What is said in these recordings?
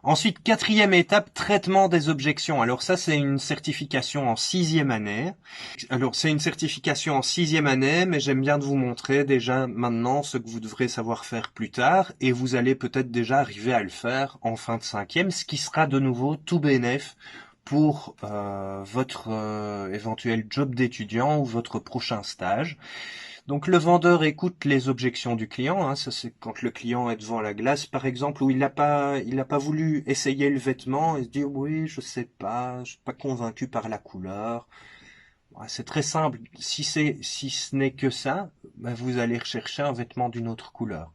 Ensuite, quatrième étape, traitement des objections. Alors ça, c'est une certification en 6e année. Alors c'est une certification en 6e année, mais j'aime bien de vous montrer déjà maintenant ce que vous devrez savoir faire plus tard, et vous allez peut-être déjà arriver à le faire en fin de 5e, ce qui sera de nouveau tout bénef pour votre éventuel job d'étudiant ou votre prochain stage. Donc le vendeur écoute les objections du client, hein, ça c'est quand le client est devant la glace par exemple, où il n'a pas voulu essayer le vêtement et se dit oui je sais pas, je suis pas convaincu par la couleur. Ouais, c'est très simple, si ce n'est que ça, ben, vous allez rechercher un vêtement d'une autre couleur.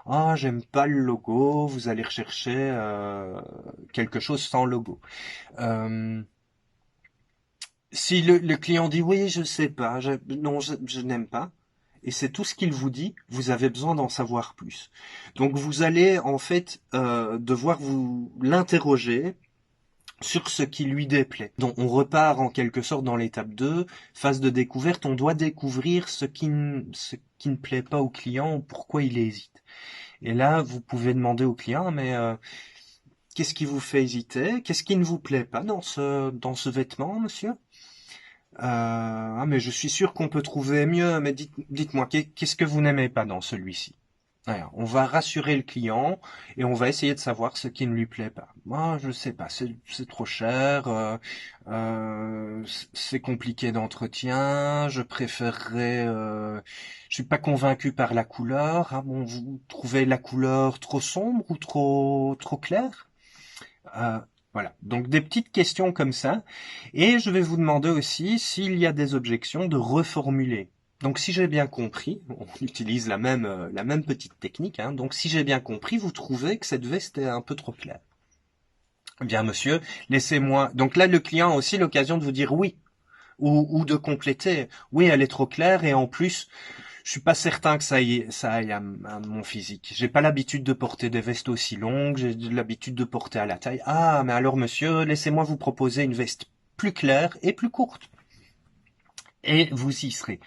Ah, j'aime pas le logo, vous allez rechercher quelque chose sans logo. Euh, Si le client dit oui, je sais pas, non, je n'aime pas, et c'est tout ce qu'il vous dit, vous avez besoin d'en savoir plus. Donc vous allez en fait devoir vous l'interroger sur ce qui lui déplaît. Donc on repart en quelque sorte dans l'étape 2, phase de découverte, on doit découvrir ce qui ne plaît pas au client ou pourquoi il hésite. Et là, vous pouvez demander au client, mais qu'est-ce qui vous fait hésiter? Qu'est-ce qui ne vous plaît pas dans ce vêtement, monsieur? Ah, mais je suis sûr qu'on peut trouver mieux, mais dites-moi, qu'est-ce que vous n'aimez pas dans celui-ci? Alors, on va rassurer le client et on va essayer de savoir ce qui ne lui plaît pas. Moi, je sais pas, c'est trop cher, c'est compliqué d'entretien, je préférerais, je suis pas convaincu par la couleur. Ah bon, vous trouvez la couleur trop sombre ou trop claire? Euh, voilà, donc des petites questions comme ça. Et je vais vous demander aussi, s'il y a des objections, de reformuler. Donc si j'ai bien compris, on utilise la même petite technique, hein, donc si j'ai bien compris, vous trouvez que cette veste est un peu trop claire. Eh bien monsieur, laissez-moi... Donc là, le client a aussi l'occasion de vous dire oui, ou de compléter. Oui, elle est trop claire, et en plus, je suis pas certain que ça aille à mon physique. J'ai pas l'habitude de porter des vestes aussi longues, j'ai l'habitude de porter à la taille. Ah, mais alors monsieur, laissez-moi vous proposer une veste plus claire et plus courte. Et vous y serez.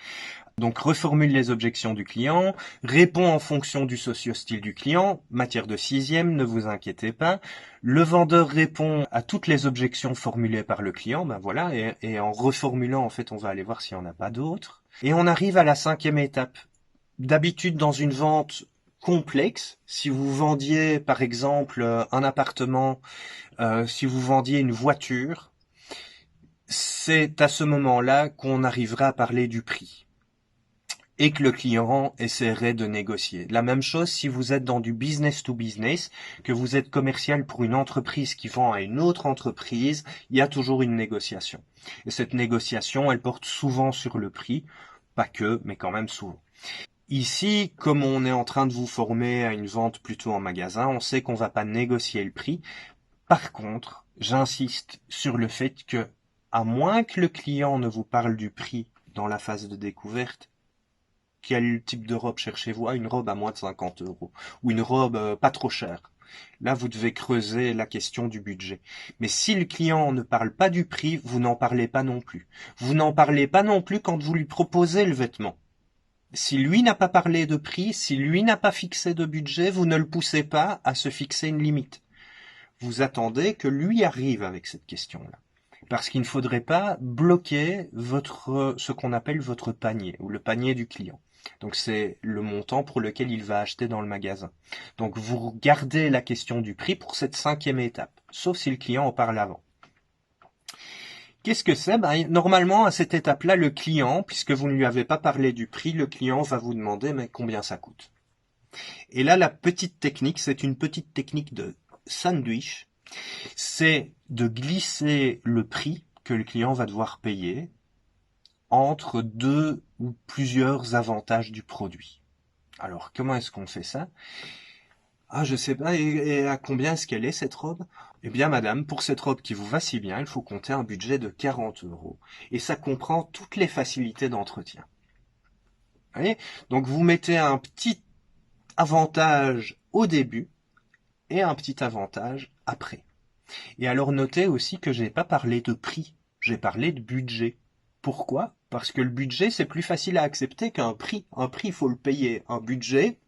Donc reformule les objections du client, répond en fonction du socio-style du client, matière de 6e, ne vous inquiétez pas. Le vendeur répond à toutes les objections formulées par le client, ben voilà, et en reformulant, en fait, on va aller voir s'il n'y en a pas d'autres. Et on arrive à la 5e étape. D'habitude, dans une vente complexe, si vous vendiez par exemple un appartement, si vous vendiez une voiture, c'est à ce moment-là qu'on arrivera à parler du prix et que le client essaierait de négocier. La même chose si vous êtes dans du business to business, que vous êtes commercial pour une entreprise qui vend à une autre entreprise, il y a toujours une négociation. Et cette négociation, elle porte souvent sur le prix, pas que, mais quand même souvent. Ici, comme on est en train de vous former à une vente plutôt en magasin, on sait qu'on va pas négocier le prix. Par contre, j'insiste sur le fait que, à moins que le client ne vous parle du prix dans la phase de découverte, quel type de robe cherchez-vous? Ah, une robe à moins de 50 euros. Ou une robe pas trop chère. Là, vous devez creuser la question du budget. Mais si le client ne parle pas du prix, vous n'en parlez pas non plus. Vous n'en parlez pas non plus quand vous lui proposez le vêtement. Si lui n'a pas parlé de prix, si lui n'a pas fixé de budget, vous ne le poussez pas à se fixer une limite. Vous attendez que lui arrive avec cette question-là. Parce qu'il ne faudrait pas bloquer ce qu'on appelle votre panier, ou le panier du client. Donc c'est le montant pour lequel il va acheter dans le magasin. Donc vous gardez la question du prix pour cette 5e étape, sauf si le client en parle avant. Qu'est-ce que c'est? Normalement, à cette étape-là, le client, puisque vous ne lui avez pas parlé du prix, le client va vous demander mais combien ça coûte. Et là, la petite technique, c'est une petite technique de sandwich, c'est de glisser le prix que le client va devoir payer entre deux ou plusieurs avantages du produit. Alors, comment est-ce qu'on fait ça? Ah, je sais pas, et à combien est-ce qu'elle est cette robe? Eh bien, madame, pour cette robe qui vous va si bien, il faut compter un budget de 40 euros. Et ça comprend toutes les facilités d'entretien. Vous voyez? Donc, vous mettez un petit avantage au début et un petit avantage après. Et alors, notez aussi que j'ai pas parlé de prix, j'ai parlé de budget. Pourquoi? Parce que le budget, c'est plus facile à accepter qu'un prix. Un prix, il faut le payer. Un budget,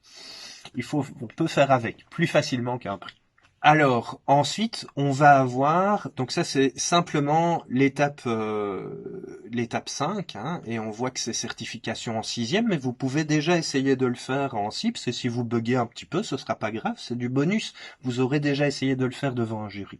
on peut faire avec plus facilement qu'un prix. Alors, ensuite, on va avoir, donc ça c'est simplement l'étape 5, hein, et on voit que c'est certification en sixième, mais vous pouvez déjà essayer de le faire en CIPS, et si vous buguez un petit peu, ce sera pas grave, c'est du bonus. Vous aurez déjà essayé de le faire devant un jury.